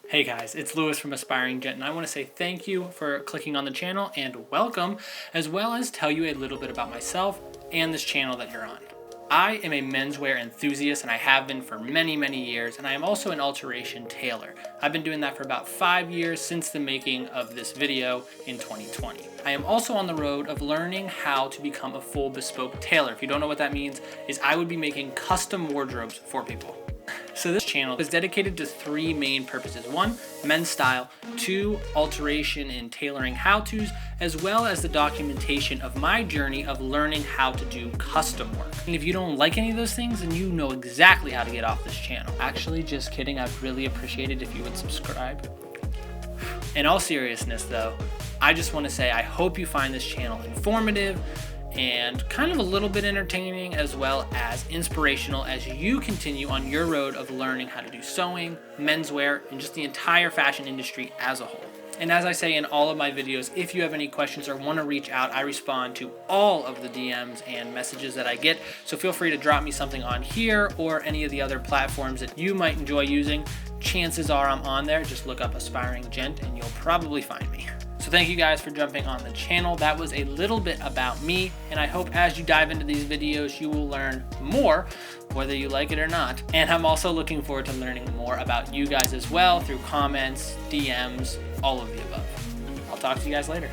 Hey guys, it's Lewis from Aspiring Gent, and I want to say thank you for clicking on the channel and welcome, as well as tell you a little bit about myself and this channel that you're on. I am a menswear enthusiast, and I have been for many years, and I am also an alteration tailor. I've been doing that for about 5 years since the making of this video in 2020. I am also on the road of learning how to become a full bespoke tailor. If you don't know what that means, is I would be making custom wardrobes for people. So this channel is dedicated to 3 main purposes. 1, men's style. 2, alteration and tailoring how-tos, as well as the documentation of my journey of learning how to do custom work. And if you don't like any of those things, then you know exactly how to get off this channel. Actually, just kidding. I'd really appreciate it if you would subscribe. In all seriousness though, I just want to say I hope you find this channel informative and kind of a little bit entertaining, as well as inspirational as you continue on your road of learning how to do sewing, menswear, and just the entire fashion industry as a whole. And as I say in all of my videos, if you have any questions or want to reach out, I respond to all of the DMs and messages that I get. So feel free to drop me something on here or any of the other platforms that you might enjoy using. Chances are I'm on there. Just look up Aspiring Gent and you'll probably find me. So thank you guys for jumping on the channel. That was a little bit about me, and I hope as you dive into these videos, you will learn more, whether you like it or not. And I'm also looking forward to learning more about you guys as well through comments, DMs, all of the above. I'll talk to you guys later.